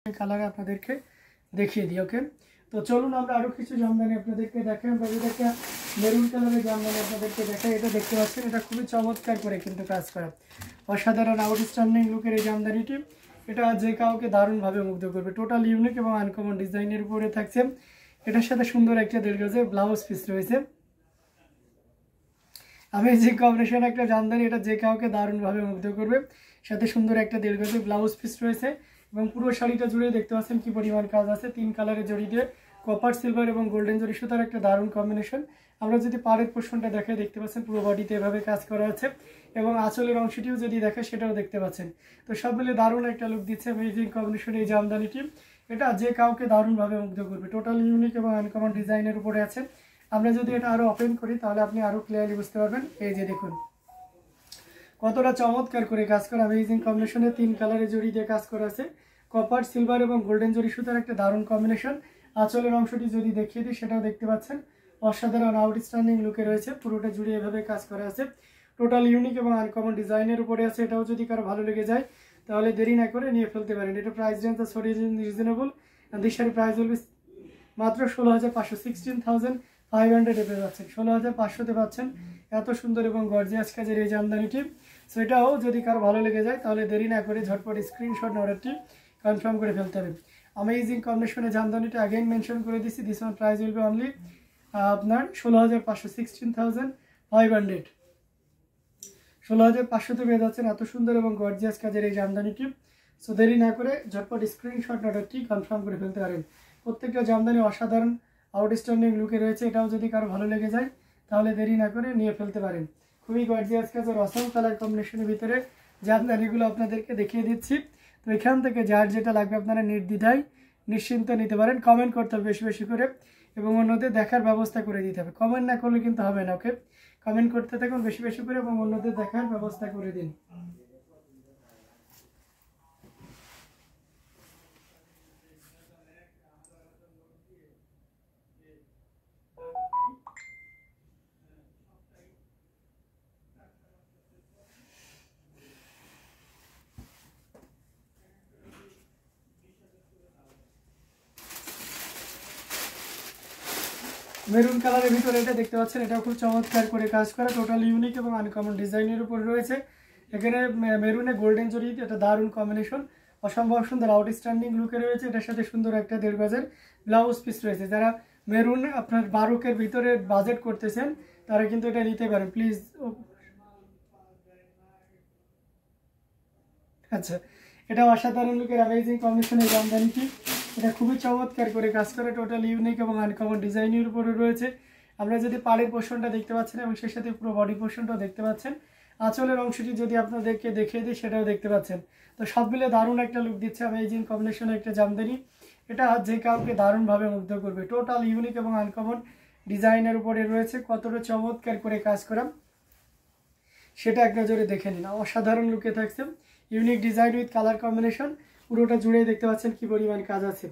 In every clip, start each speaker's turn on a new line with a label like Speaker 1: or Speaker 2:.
Speaker 1: কালারে আপনাদেরকে দেখিয়ে দিই। ওকে, তো চলুন আমরা আরও কিছু জামদানি আপনাদেরকে দেখাই। আমরা যদি একটা মেরুন কালারের জামদানি আপনাদেরকে দেখাই, এটা দেখতে পাচ্ছেন, এটা খুবই চমৎকার করে কিন্তু কাজ করা, অসাধারণ আউটস্ট্যান্ডিং লুকের এই জামদানিটি। এটা যে কাউকে দারুণভাবে মুগ্ধ করবে। টোটাল ইউনিক এবং আনকমন ডিজাইনের উপরে থাকছে। এটার সাথে সুন্দর একটা 1.5 গজের ব্লাউজ পিস রয়েছে। अमेजिंग कम्बिनेशन एक জামদানি, এটা যে কাউকে দারুণভাবে মুগ্ধ করবে। সাথে সুন্দর একটা 1.5 গজের ব্লাউজ পিস রয়েছে এবং পুরো শাড়িটা জুড়ে দেখতে পাচ্ছেন কি পরিমাণ কাজ আছে। 3 কালারের জড়ি দিয়ে কপার সিলভার এবং গোল্ডেন জড়ি সুতার একটা দারুণ কম্বিনেশন। আমরা যদি পাড়ের পোর্শনটা দেখাই, দেখতে পাচ্ছেন পুরো বডিতে এভাবে কাজ করা আছে এবং আঁচলের অংশটিও যদি দেখে সেটাও দেখতে পাচ্ছেন। তো সব মিলে দারুণ একটা লুক দিচ্ছে অ্যামেজিং কম্বিনেশন এই জামদানিটি। এটা যে কাউকে দারুণভাবে মুগ্ধ করবে। টোটাল ইউনিক এবং আনকমন ডিজাইনের উপরে আছে। আমরা যদি এটা আরো ওপেন করি তাহলে আপনি আরো ক্লিয়ারলি বুঝতে পারবেন। এই যে দেখুন কতটা চমৎকার করে কাজ করা, অ্যামেজিং কম্বিনেশনে 3 কালারের জড়ি দিয়ে কাজ করা আছে। কপার সিলভার এবং গোল্ডেন জড়ি সুতার একটা দারুণ কম্বিনেশন। আঁচলের অংশটি যদি দেখিয়ে দিই সেটাও দেখতে পাচ্ছেন, অসাধারণ আউটস্ট্যান্ডিং লুকে রয়েছে। পুরোটা জুড়ে এভাবে কাজ করা আছে। টোটাল ইউনিক এবং আনকমন ডিজাইনের উপরে আছে। এটাও যদি কারো ভালো লেগে যায় তাহলে দেরি না করে নিয়ে ফেলতে পারেন। এটা price range is reasonable and this sari price will be মাত্র 16,500, 16,500 পেয়ে যাচ্ছেন। 16,500 পাচ্ছেন এত সুন্দর এবং গর্জিয়াস কাজের এই জামদানিটি। সো এটাও যদি কারো ভালো লেগে যায় তাহলে দেরি না করে ঝটপট স্ক্রিনশট অর্ডারটি কনফার্ম করে ফেলতে হবে। অ্যামেজিং কম্বিনেশনের জামদানিটা আগেইন মেনশন করে দিচ্ছি, this one price will B only আপনার 16,500, 16,500, 16,500 পেয়ে যাচ্ছেন এত সুন্দর এবং গর্জিয়াস কাজের এই জামদানিটি। সো দেরি না করে ঝটপট স্ক্রিনশট অর্ডারটি কনফার্ম করে ফেলতে পারেন। প্রত্যেকটা জামদানি অসাধারণ আউটস্ট্যান্ডিং লুকে রয়েছে। এটাও যদি কারো ভালো লেগে যায় তাহলে দেরি না করে নিয়ে ফেলতে পারেন। খুবই গর্জিয়াস কাজের অসম কালার কম্বিনেশনের ভিতরে জামদানিগুলো আপনাদেরকে দেখিয়ে দিচ্ছি। তো এখান থেকে যার যেটা লাগবে আপনারা নির্দ্বিধায় নিশ্চিন্তে নিতে পারেন। কমেন্ট করতে হবে বেশি বেশি করে এবং অন্যদের দেখার ব্যবস্থা করে দিতে হবে। কমেন্ট না করলে কিন্তু হবে না। ওকে, কমেন্ট করতে থাকুন বেশি বেশি করে এবং অন্যদের দেখার ব্যবস্থা করে দিন। মেরুন কালারের ভিতরে এটা দেখতে পাচ্ছেন, এটাও খুব চমৎকার করে কাজ করা। টোটাল ইউনিক এবং আনকমন ডিজাইনের উপর রয়েছে। এখানে মেরুনে গোল্ডেন জরি, এটা দারুণ কম্বিনেশন, অসম্ভব সুন্দর আউটস্ট্যান্ডিং লুকে রয়েছে। এটার সাথে সুন্দর একটা 1.5 গজের ব্লাউজ পিস রয়েছে। যারা মেরুন আপনার 12 ভিতরে বাজেট করতেছেন তারা কিন্তু এটা নিতে পারেন প্লিজ। আচ্ছা, এটা অসাধারণ লুকের অ্যামেজিং কম্বিনেশনের জামদানিটি। এটা খুবই চমৎকার করে কাজ করে। টোটাল ইউনিক এবং আনকমন ডিজাইনের উপরে রয়েছে। আমরা যদি পাড়ের পোর্শনটা দেখতে পাচ্ছেন এবং সেই সাথে পুরো বডি পোর্শনটাও দেখতে পাচ্ছেন। আঁচলের অংশটি যদি আপনাদেরকে দেখিয়ে দিই সেটাও দেখতে পাচ্ছেন। তো সব মিলে দারুণ একটা লুক দিচ্ছে অ্যামেজিং কম্বিনেশনের একটা জামদানি। এটা যে কাউকে দারুণভাবে মুগ্ধ করবে। টোটাল ইউনিক এবং আনকমন ডিজাইনের উপরে রয়েছে। কতটা চমৎকার করে কাজ করা সেটা এক নজরে দেখে নিন। অসাধারণ লুকে থাকছে, unique design with colour combination. পুরোটা জুড়ে দেখতে পাচ্ছেন কি পরিমাণ কাজ আছে।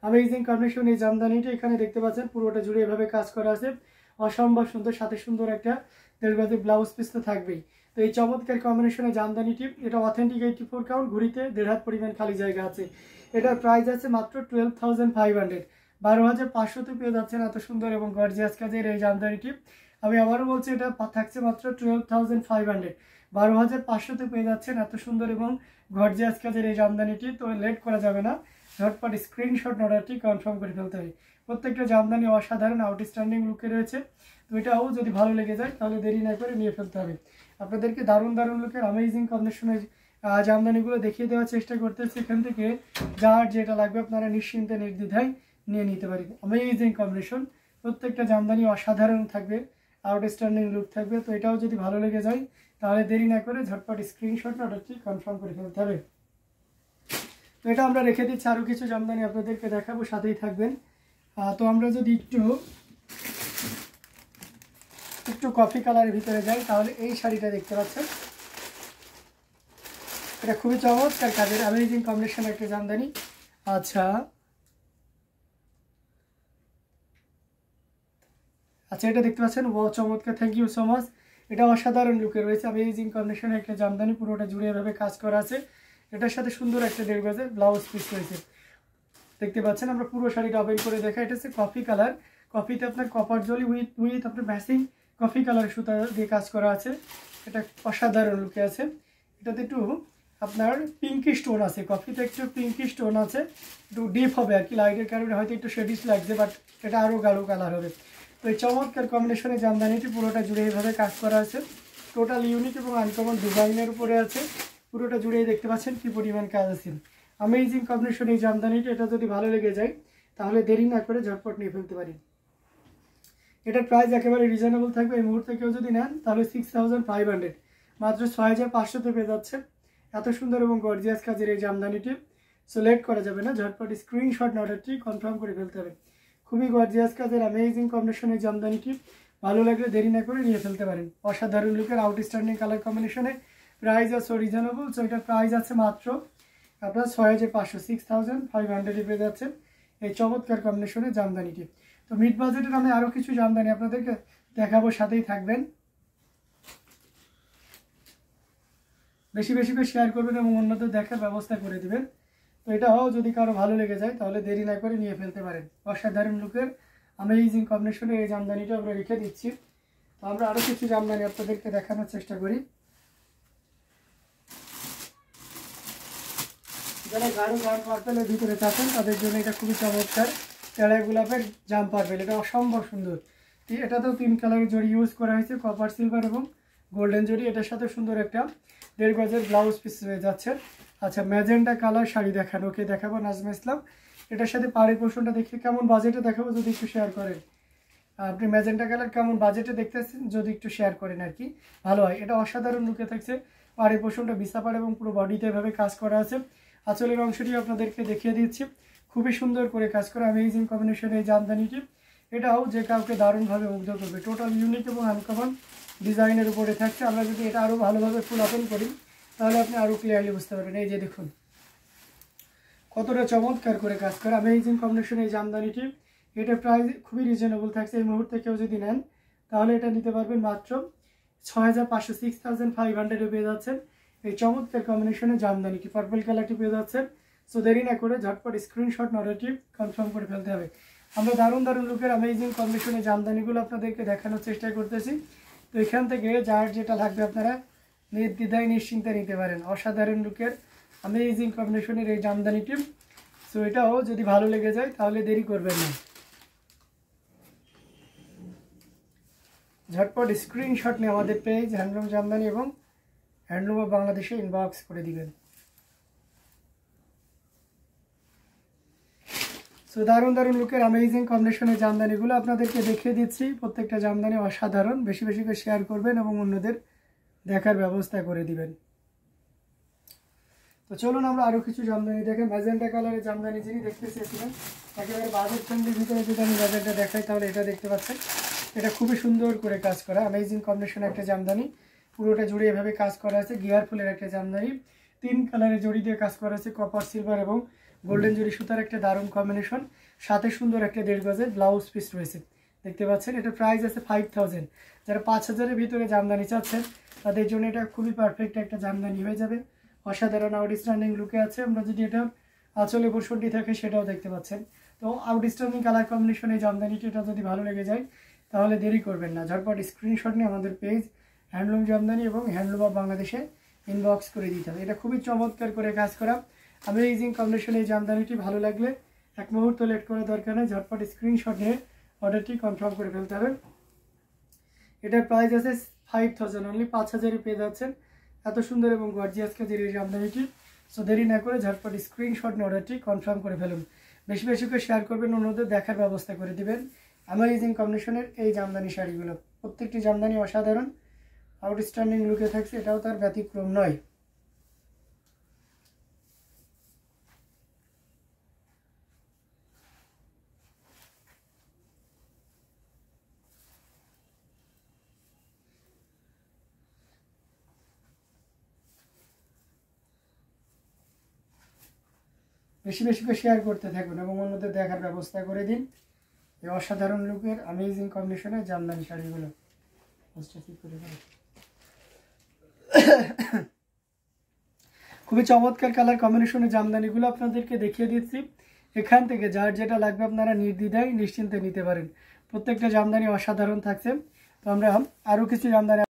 Speaker 1: অ্যামেজিং কম্বিনেশন এই জামদানিটা এখানে দেখতে পাচ্ছেন পুরোটা জুড়ে এভাবে কাজ করা আছে। অসম্ভব সুন্দর, সাথে সুন্দর একটা 1.5 গজের ব্লাউজ পিস তো থাকবেই। তো এই চমৎকার কম্বিনেশনের জামদানিটি, এটা অথেন্টিক 84 কাউন্ট, ঘুরিতে 1.5 হাত পরিমাণ খালি জায়গা আছে। এটার প্রাইস আছে মাত্র 12,500, 12,500 পেয়ে যাচ্ছেন এত সুন্দর এবং গর্জিয়াস কাজের এই জামদানিটি। আমি আবারও বলছি এটা থাকছে মাত্র 12,500, 12,500 পেয়ে যাচ্ছেন এত সুন্দর এবং গর্জিয়াস কাজের এই জামদানিটি। তো লেট করা যাবে না, ঝটপট স্ক্রিনশট অর্ডারটি কনফার্ম করে ফেলতে হবে। প্রত্যেকটা জামদানি অসাধারণ আউটস্ট্যান্ডিং লুকে রয়েছে। তো এটাও যদি ভালো লেগে যায় তাহলে দেরি না করে নিয়ে ফেলতে হবে। আপনাদেরকে দারুণ দারুণ লুকের অ্যামেজিং কম্বিনেশনের জামদানিগুলো দেখিয়ে দেওয়ার চেষ্টা করতেছি। এখান থেকে যার যেটা লাগবে আপনারা নিশ্চিন্তে নির্দ্বিধায় নিয়ে নিতে পারেন। অ্যামেজিং কম্বিনেশন, প্রত্যেকটা জামদানি অসাধারণ থাকবে, আউটস্ট্যান্ডিং লুক থাকবে। তো এটাও যদি ভালো লেগে যায় তাহলে দেরি না করে ঝটপট স্ক্রিনশট অর্ডারটি কনফার্ম করে ফেলতে হবে। তো এটা আমরা রেখে দিচ্ছি, আরও কিছু জামদানি আপনাদেরকে দেখাবো, সাথেই থাকবেন। তো আমরা যদি একটু কফি কালারের ভিতরে যাই তাহলে এই শাড়িটা দেখতে পাচ্ছেন। এটা খুবই চমৎকার কাজের অ্যামেজিং কম্বিনেশন একটা জামদানি। আচ্ছা, এটা দেখতে পাচ্ছেন, ও চমৎকার, থ্যাংক ইউ সো মাচ। এটা অসাধারণ লুকে রয়েছে, অ্যামেজিং কম্বিনেশনের একটা জামদানি, পুরোটা জুড়ে এভাবে কাজ করা আছে। এটার সাথে সুন্দর একটা 1.5 গজের ব্লাউজ পিস রয়েছে। দেখতে পাচ্ছেন। আমরা পুরো শাড়িটা ওপেন করে দেখা, এটা হচ্ছে কফি কালার, কফিতে আপনার কপার জলি উইথ আপনার ম্যাচিং কফি কালার সুতা দিয়ে কাজ করা আছে। এটা অসাধারণ লুকে আছে। এটাতে একটু আপনার পিঙ্কি স্টোন আছে, কফিতে একটু পিঙ্কি স্টোন আছে, একটু ডিপ হবে আর কি, লাইটের কারণে হয়তো একটু শেডিশ লাগছে, বাট এটা আরও গাঢ় কালার হবে। তো এই চমৎকার কম্বিনেশনে জামদানিটি পুরোটা জুড়ে এইভাবে কাজ করা আছে। টোটাল ইউনিক এবং আনকমন ডিজাইনের উপরে আছে, পুরোটা জুড়েই দেখতে পাচ্ছেন কি পরিমাণ কাজ আছে। অ্যামেজিং কম্বিনেশন এই জামদানিটি, এটা যদি ভালো লেগে যায় তাহলে দেরি না করে ঝটপট নিয়ে ফেলতে পারি। এটার প্রাইস একেবারে রিজনেবল থাকবে। এই মুহূর্তে কেউ যদি নেন তাহলে 6500, মাত্র 6500-তে পেয়ে যাচ্ছে এত সুন্দর এবং গর্জিয়াস কাজের এই জামদানিটি। সো লেট করা যাবে না, ঝটপট স্ক্রিনশট অর্ডারটি কনফার্ম করে ফেলতে হবে। খুবই গর্জিয়াস কাজের অ্যামেজিং কম্বিনেশনের জামদানিটি, ভালো লাগলে দেরি না করে নিয়ে ফেলতে পারেন। অসাধারণ লুকের আউটস্ট্যান্ডিং কালার কম্বিনেশনে, প্রাইস আছে রিজনেবল। সো এটার প্রাইস আছে মাত্র আপনার 6500, 6500 পেয়ে যাচ্ছেন এই চমৎকার কম্বিনেশনের জামদানিটি। তো মিড বাজেটের আমি আরও কিছু জামদানি আপনাদেরকে দেখাবো, সাথেই থাকবেন। বেশি বেশি করে শেয়ার করবেন এবং অন্যদের দেখার ব্যবস্থা করে দিবেন। তো এটাও যদি কারো ভালো লেগে যায় তাহলে দেরি না করে নিয়ে ফেলতে পারেন। অসাধারণ লুকের অ্যামেজিং কম্বিনেশনে এই জামদানিটা আমরা রেখে দিচ্ছি। তো আমরা আরও কিছু জামদানি আপনাদেরকে দেখানোর চেষ্টা করি। যারা গাঢ় জাম পার্পেলের ভিতরে চাচ্ছেন তাদের জন্য এটা খুবই চমৎকার। টেরা গোলাপের জাম পার্পেল, এটা অসম্ভব সুন্দর। এটাতেও 3 কালারের জড়ি ইউজ করা হয়েছে, কপার সিলভার এবং গোল্ডেন জড়ি। এটার সাথে সুন্দর একটা 1.5 গজের ব্লাউজ পিস হয়ে যাচ্ছে। আচ্ছা, ম্যাজেন্টা কালার শাড়ি দেখানো, ওকে দেখাবো নাজমা ইসলাম। এটার সাথে পাড়ের পোর্শনটা দেখে কেমন বাজেটে দেখাবো যদি একটু শেয়ার করেন। আপনি ম্যাজেন্টা কালার কেমন বাজেটে দেখতেছেন যদি একটু শেয়ার করেন আর কি, ভালো হয়। এটা অসাধারণ লুকে থাকছে, পাড়ের পোর্শনটা বিছা পাড় এবং পুরো বডিতে এভাবে কাজ করা আছে। আঁচলের অংশটি আপনাদেরকে দেখিয়ে দিচ্ছি, খুবই সুন্দর করে কাজ করা অ্যামেজিং কম্বিনেশন এই জামদানিটি। এটাও যে কাউকে দারুণভাবে মুগ্ধ করবে। টোটাল ইউনিক এবং আনকমন ডিজাইনের উপরে থাকছে। আমরা যদি এটা আরও ভালোভাবে ফুল ওপেন করি তাহলে আপনি আরও ক্লিয়ারলি বুঝতে পারবেন। এই যে দেখুন কতটা চমৎকার করে কাজ করা অ্যামেজিং কম্বিনেশন এই জামদানিটি। এটার প্রাইস খুবই রিজনেবল থাকছে। এই মুহূর্তে কেউ যদি নেন তাহলে এটা নিতে পারবেন মাত্র 6500, 6500 পেয়ে যাচ্ছেন এই চমৎকার কম্বিনেশনে জামদানিটি। পার্পল কালারটি পেয়ে যাচ্ছেন। সো দেরি না করে ঝটপট স্ক্রিনশট অর্ডারটি কনফার্ম করে ফেলতে হবে। আমরা দারুণ দারুণ লুকের অ্যামেজিং কম্বিনেশনে জামদানিগুলো আপনাদেরকে দেখানোর চেষ্টা করতেছি। তো এখান থেকে যার যেটা লাগবে আপনারা নির্দ্বিধায় নিশ্চিন্তে নিতে পারেন। অসাধারণ লুকের অ্যামেজিং কম্বিনেশনের এই জামদানিটি। সো এটাও যদি ভালো লেগে যায় তাহলে দেরি করবেন না, ঝটপট স্ক্রিনশট নিয়ে আমাদের পেজ হ্যান্ডলুম জামদানি এবং হ্যান্ডলুম অফ বাংলাদেশে ইনবক্স করে দিবেন। সো দারুণ দারুণ লুকের অ্যামেজিং কম্বিনেশনের জামদানিগুলো আপনাদেরকে দেখিয়ে দিচ্ছি। প্রত্যেকটা জামদানি অসাধারণ। বেশি বেশি করে শেয়ার করবেন এবং অন্যদের দেখার ব্যবস্থা করে দিবেন। তো চলুন আমরা আরও কিছু জামদানি দেখেন। ম্যাজেন্টা কালারের জামদানি যিনি দেখতে চেয়েছিলেন একেবারে বাজেট ফ্রেন্ডলির ভিতরে যদি আমি বাজেটটা দেখাই তাহলে এটা দেখতে পাচ্ছেন। এটা খুবই সুন্দর করে কাজ করা অ্যামেজিং কম্বিনেশন একটা জামদানি, পুরোটা জুড়ে এভাবে কাজ করা আছে। গিয়ার ফুলের একটা জামদানি, 3 কালারের জড়ি দিয়ে কাজ করা আছে, কপার সিলভার এবং গোল্ডেন জড়ি সুতার একটা দারুণ কম্বিনেশন। সাথে সুন্দর একটা 1.5 গজের ব্লাউজ পিস রয়েছে, দেখতে পাচ্ছেন। এটার প্রাইস আছে 5000। যারা 5000-এর ভিতরে জামদানি চাচ্ছেন তাদের জন্য এটা খুবই পারফেক্ট একটা জামদানি হয়ে যাবে। অসাধারণ আউটস্ট্যান্ডিং লুকে আছে। আমরা যদি এটা আঁচলে পোর্শনটি থাকে সেটাও দেখতে পাচ্ছেন। তো আউটস্ট্যান্ডিং কালার কম্বিনেশন এই জামদানিটি, এটা যদি ভালো লেগে যায় তাহলে দেরি করবেন না, ঝটপট স্ক্রিনশট নিয়ে আমাদের পেজ হ্যান্ডলুম জামদানি এবং হ্যান্ডলুম অফ বাংলাদেশে ইনবক্স করে দিতে হবে। এটা খুবই চমৎকার করে কাজ করা অ্যামেজিং কম্বিনেশন এই জামদানিটি। ভালো লাগলে এক মুহূর্ত লেট করার দরকার নেই, ঝটপট স্ক্রিনশট নিয়ে অর্ডারটি কনফার্ম করে ফেলতে হবে। এটার প্রাইস আছে 5000, অনলি 5000-এ পেয়ে যাচ্ছেন এত সুন্দর এবং গর্জিয়াস কাজের এই জামদানিটি। সো দেরি না করে ঝটপট স্ক্রিনশট নিয়ে অর্ডারটি কনফার্ম করে ফেলুন। বেশি বেশি করে শেয়ার করবেন, অন্যদের দেখার ব্যবস্থা করে দিবেন অ্যামেজিং কম্বিনেশনের এই জামদানি শাড়িগুলো। প্রত্যেকটি জামদানি অসাধারণ আউটস্ট্যান্ডিং লুকে থাকছে, এটাও তার ব্যতিক্রম নয়। বেশি বেশি করে শেয়ার করতে থাকুন এবং অন্যদের দেখার ব্যবস্থা করে দিন এই অসাধারণ লুকের অ্যামেজিং কম্বিনেশনের জামদানি শাড়িগুলো। খুবই চমৎকার কালার কম্বিনেশনের জামদানিগুলো আপনাদেরকে দেখিয়ে দিচ্ছি। এখান থেকে যার যেটা লাগবে আপনারা নির্দ্বিধায় নিশ্চিন্তে নিতে পারেন। প্রত্যেকটা জামদানি অসাধারণ থাকছে। তো আমরা আরও কিছু জামদানি